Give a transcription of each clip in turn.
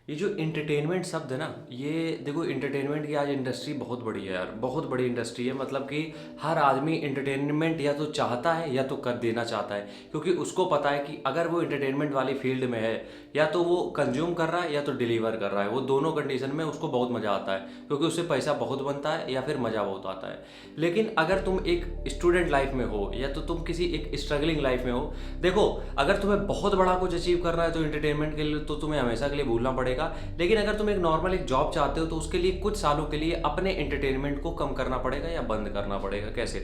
ये जो एंटरटेनमेंट शब्द है ना, ये देखो एंटरटेनमेंट की आज इंडस्ट्री बहुत बड़ी है यार, बहुत बड़ी इंडस्ट्री है। मतलब कि हर आदमी एंटरटेनमेंट या तो चाहता है या तो कर देना चाहता है, क्योंकि उसको पता है कि अगर वो एंटरटेनमेंट वाली फील्ड में है, या तो वो कंज्यूम कर रहा है या तो डिलीवर कर रहा है, वो दोनों कंडीशन में उसको बहुत मज़ा आता है, क्योंकि उससे पैसा बहुत बनता है या फिर मज़ा बहुत आता है। लेकिन अगर तुम एक स्टूडेंट लाइफ में हो या तो तुम किसी एक स्ट्रगलिंग लाइफ में हो, देखो अगर तुम्हें बहुत बड़ा कुछ अचीव करना है तो एंटरटेनमेंट के लिए तो तुम्हें हमेशा के लिए भूलना पड़ेगा। लेकिन अगर तुम एक नॉर्मल एक जॉब चाहते हो तो उसके लिए कुछ सालों के लिए अपने एंटरटेनमेंट को कम करना पड़ेगा या बंद करना पड़ेगा। कैसे?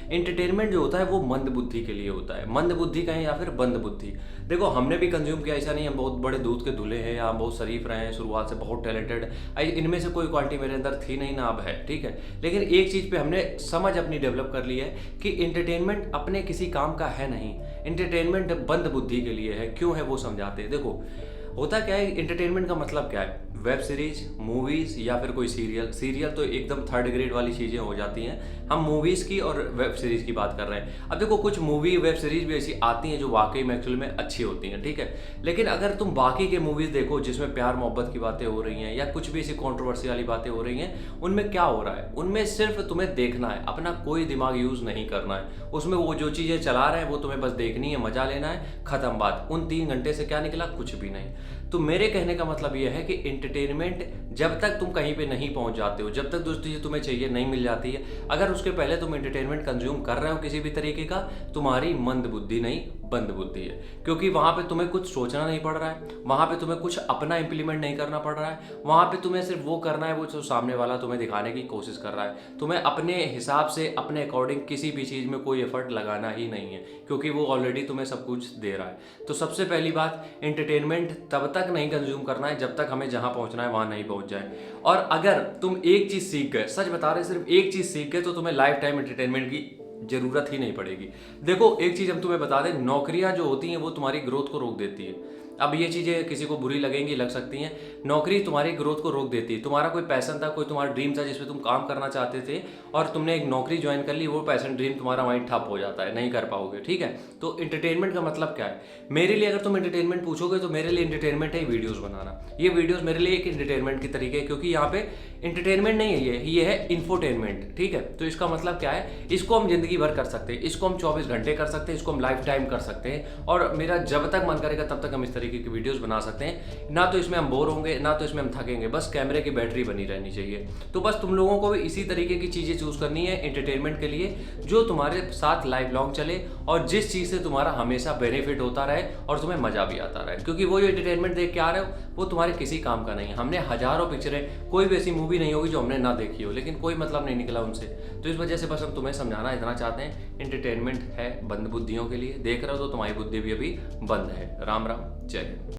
एंटरटेनमेंट जो होता है वो मंद बुद्धि के लिए होता है, मंद बुद्धि कहें या फिर बंद बुद्धि। देखो हमने भी कंज्यूम किया, ऐसा नहीं हम बहुत बड़े दूध के धुले हैं या हम बहुत शरीफ रहे हैं, शुरुआत से बहुत टैलेंटेड, इनमें से कोई क्वालिटी मेरे अंदर थी नहीं ना अब है, ठीक है। लेकिन एक चीज़ पे हमने समझ अपनी डेवलप कर ली है कि एंटरटेनमेंट अपने किसी काम का है नहीं, एंटरटेनमेंट बंद बुद्धि के लिए है। क्यों है वो समझाते हैं। देखो होता क्या है, एंटरटेनमेंट का मतलब क्या है? वेब सीरीज, मूवीज़ या फिर कोई सीरियल। सीरियल तो एकदम थर्ड ग्रेड वाली चीज़ें हो जाती हैं, हम मूवीज़ की और वेब सीरीज़ की बात कर रहे हैं। अब देखो कुछ मूवी वेब सीरीज़ भी ऐसी आती हैं जो वाकई में एक्चुअल में अच्छी होती हैं, ठीक है। लेकिन अगर तुम बाकी के मूवीज़ देखो जिसमें प्यार मोहब्बत की बातें हो रही हैं या कुछ भी ऐसी कॉन्ट्रोवर्सी वाली बातें हो रही हैं, उनमें क्या हो रहा है? उनमें सिर्फ तुम्हें देखना है, अपना कोई दिमाग यूज़ नहीं करना है। उसमें वो जो चीज़ें चला रहे हैं वो तुम्हें बस देखनी है, मज़ा लेना है, ख़त्म बात। उन 3 घंटे से क्या निकला? कुछ भी नहीं। तो मेरे कहने का मतलब ये है कि एंटरटेनमेंट जब तक तुम कहीं पे नहीं पहुंच जाते हो, जब तक जो चीज़ तुम्हें चाहिए नहीं मिल जाती है, अगर उसके पहले तुम एंटरटेनमेंट कंज्यूम कर रहे हो किसी भी तरीके का, तुम्हारी मंद बुद्धि नहीं बंद बुद्धि है। क्योंकि वहाँ पे तुम्हें कुछ सोचना नहीं पड़ रहा है, वहाँ पे तुम्हें कुछ अपना इंप्लीमेंट नहीं करना पड़ रहा है, वहाँ पे तुम्हें सिर्फ वो करना है वो जो सामने वाला तुम्हें दिखाने की कोशिश कर रहा है। तुम्हें अपने हिसाब से अपने अकॉर्डिंग किसी भी चीज़ में कोई एफर्ट लगाना ही नहीं है, क्योंकि वो ऑलरेडी तुम्हें सब कुछ दे रहा है। तो सबसे पहली बात, एंटरटेनमेंट तब तक नहीं कंज्यूम करना है जब तक हमें जहाँ पहुँचना है वहाँ नहीं पहुँच जाए। और अगर तुम एक चीज़ सीख गए, सच बता रहे, सिर्फ एक चीज़ सीख गए, तो तुम्हें लाइफ टाइम एंटरटेनमेंट की जरूरत ही नहीं पड़ेगी। देखो एक चीज़ हम तुम्हें बता दें, नौकरियां जो होती हैं वो तुम्हारी ग्रोथ को रोक देती है। अब ये चीज़ें किसी को बुरी लगेंगी, लग सकती हैं। नौकरी तुम्हारी ग्रोथ को रोक देती है। तुम्हारा कोई पैशन था, कोई तुम्हारा ड्रीम था जिसमें तुम काम करना चाहते थे, और तुमने एक नौकरी ज्वाइन कर ली, वो पैशन ड्रीम तुम्हारा वहीं ठप हो जाता है, नहीं कर पाओगे, ठीक है। तो एंटरटेनमेंट का मतलब क्या है? मेरे लिए अगर तुम एंटरटेनमेंट पूछोगे तो मेरे लिए एंटरटेनमेंट है वीडियोज़ बनाना। ये वीडियोज़ मेरे लिए एक एंटरटेनमेंट की तरीके है, क्योंकि यहाँ पे एंटरटेनमेंट नहीं है, ये है इन्फोटेनमेंट, ठीक है। तो इसका मतलब क्या है? इसको हम जिंदगी भर कर सकते हैं, इसको हम 24 घंटे कर सकते हैं, इसको हम लाइफ टाइम कर सकते हैं, और मेरा जब तक मन करेगा तब तक हम इस तरीके की वीडियोस बना सकते हैं। ना तो इसमें हम बोर होंगे, ना तो इसमें हम थकेंगे, बस कैमरे की बैटरी बनी रहनी चाहिए। तो बस तुम लोगों को भी इसी तरीके की चीज़ें चूज़ करनी है एंटरटेनमेंट के लिए, जो तुम्हारे साथ लाइफ लॉन्ग चले और जिस चीज़ से तुम्हारा हमेशा बेनिफिट होता रहे और तुम्हें मज़ा भी आता रहे। क्योंकि वो जो एंटरटेनमेंट देख के आ रहे हो वो तुम्हारे किसी काम का नहीं है। हमने हज़ारों पिक्चरें, कोई भी ऐसी मूवी नहीं होगी जो हमने ना देखी हो, लेकिन कोई मतलब नहीं निकला उनसे। तो इस वजह से बस हम तुम्हें समझाना इतना चाहते हैं, एंटरटेनमेंट है बंद बुद्धियों के लिए। देख रहे हो तो तुम्हारी बुद्धि भी अभी बंद है। राम राम, जय हिंद।